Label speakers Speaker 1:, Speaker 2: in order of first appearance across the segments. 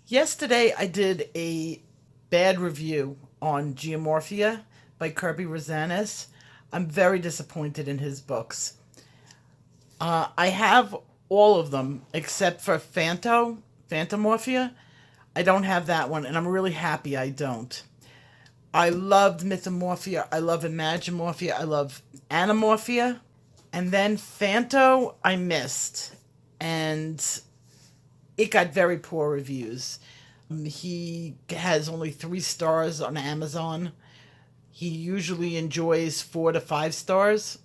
Speaker 1: Yesterday, I did a bad review on Geomorphia by Kerby Rosanes. I'm very disappointed in his books. I have all of them except for Phantomorphia. I don't have that one, and I'm really happy I don't. I loved Mythomorphia. I love Imagimorphia. I love Anamorphia. And then Phanto, I missed. And it got very poor reviews. He has only 3 stars on Amazon. He usually enjoys 4 to 5 stars.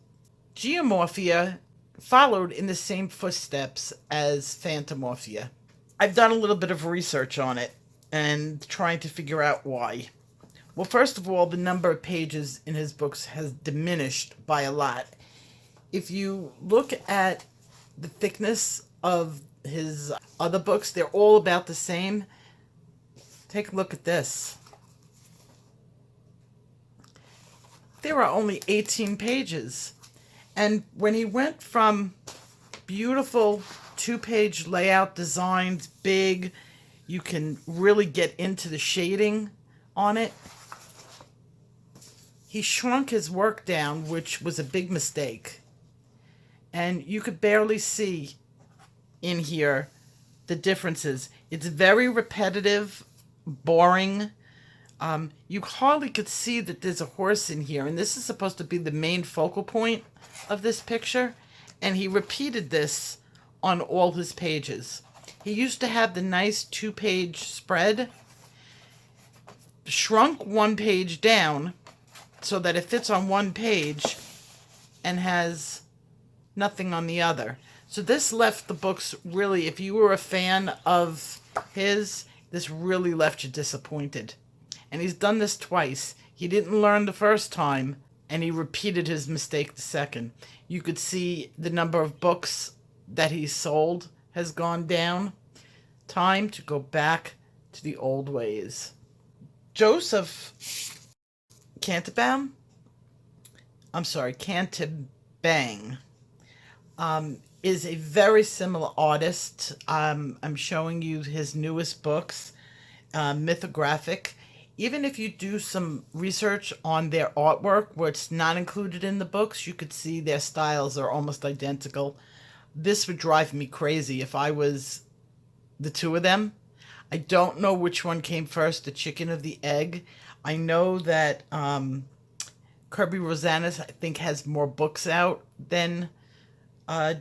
Speaker 1: Geomorphia followed in the same footsteps as Phantomorphia. I've done a little bit of research on it and trying to figure out why. Well, first of all, the number of pages in his books has diminished by a lot. If you look at the thickness of his other books, they're all about the same. Take a look at this. There are only 18 pages. And when he went from beautiful 2-page layout designs, big, you can really get into the shading on it, he shrunk his work down, which was a big mistake. And you could barely see in here the differences. It's very repetitive, boring. You hardly could see that there's a horse in here, and this is supposed to be the main focal point of this picture, and he repeated this on all his pages. He used to have the nice 2-page spread, shrunk one page down so that it fits on one page and has nothing on the other. So this left the books really, if you were a fan of his, this really left you disappointed. And he's done this twice. He didn't learn the first time, and he repeated his mistake the second. You could see the number of books that he sold has gone down. Time to go back to the old ways. Joseph Catimbang, Catimbang, is a very similar artist. I'm showing you his newest books, Mythographic. Even if you do some research on their artwork, where it's not included in the books, you could see their styles are almost identical. This would drive me crazy if I was the two of them. I don't know which one came first, the chicken or the egg. I know that Kerby Rosanes, I think, has more books out than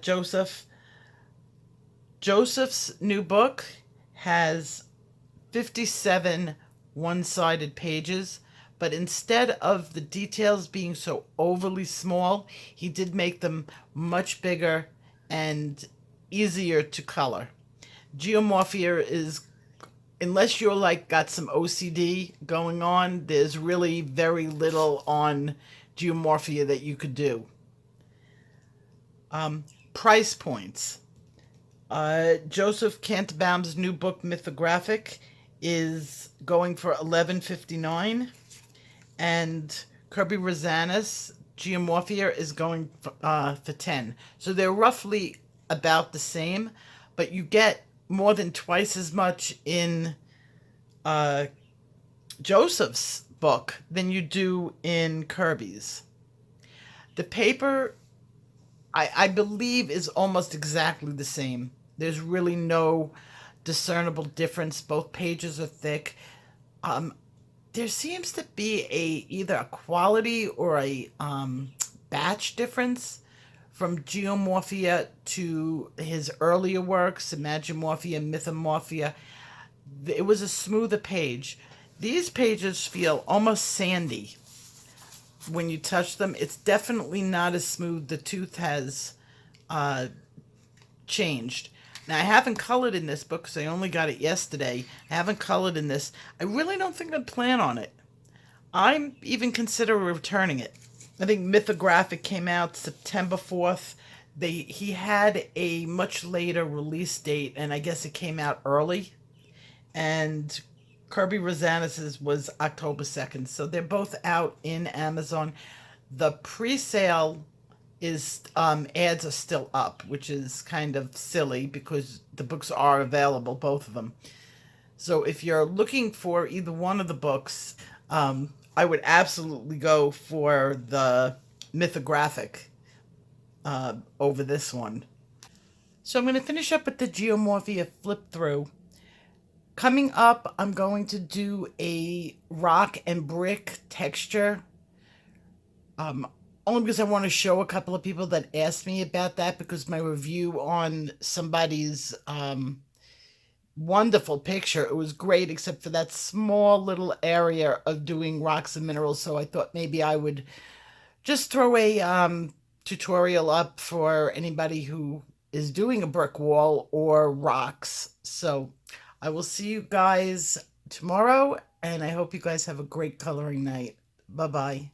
Speaker 1: Joseph. Joseph's new book has 57 one-sided pages, but instead of the details being so overly small, he did make them much bigger and easier to color. Geomorphia is, unless you're like got some OCD going on, there's really very little on Geomorphia that you could do. Price points. Joseph Catimbang's new book, Mythographic, is going for $11.59, and Kerby Rosanes Geomorphia is going for $10. So they're roughly about the same, but you get more than twice as much in Joseph's book than you do in Kerby's. The paper, I believe, is almost exactly the same. There's really no discernible difference. Both pages are thick. There seems to be either a quality or a batch difference from Geomorphia to his earlier works, Imagimorphia, Mythomorphia. It was a smoother page. These pages feel almost sandy when you touch them. It's definitely not as smooth. The tooth has changed. Now, I haven't colored in this book because I only got it yesterday. I haven't colored in this. I really don't think I'd plan on it. I'm even considering returning it. I think Mythographic came out September 4th. He had a much later release date, and I guess it came out early. And Kerby Rosanes' was October 2nd. So they're both out in Amazon. The pre-sale is ads are still up, which is kind of silly because the books are available, both of them. So if you're looking for either one of the books, I would absolutely go for the mythographic over this one. So I'm going to finish up with the Geomorphia flip through. Coming up, I'm going to do a rock and brick texture. Only because I want to show a couple of people that asked me about that, because my review on somebody's wonderful picture, it was great except for that small little area of doing rocks and minerals. So I thought maybe I would just throw a tutorial up for anybody who is doing a brick wall or rocks. So I will see you guys tomorrow, and I hope you guys have a great coloring night. Bye bye.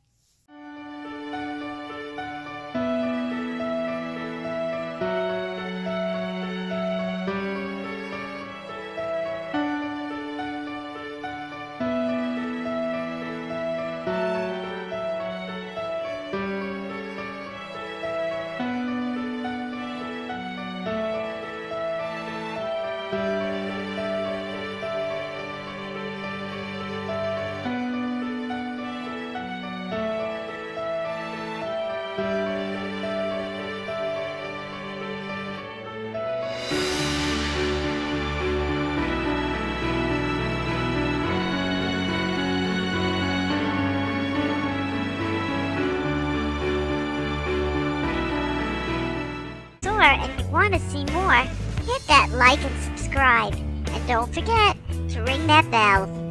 Speaker 2: And you want to see more, hit that like and subscribe. And don't forget to ring that bell.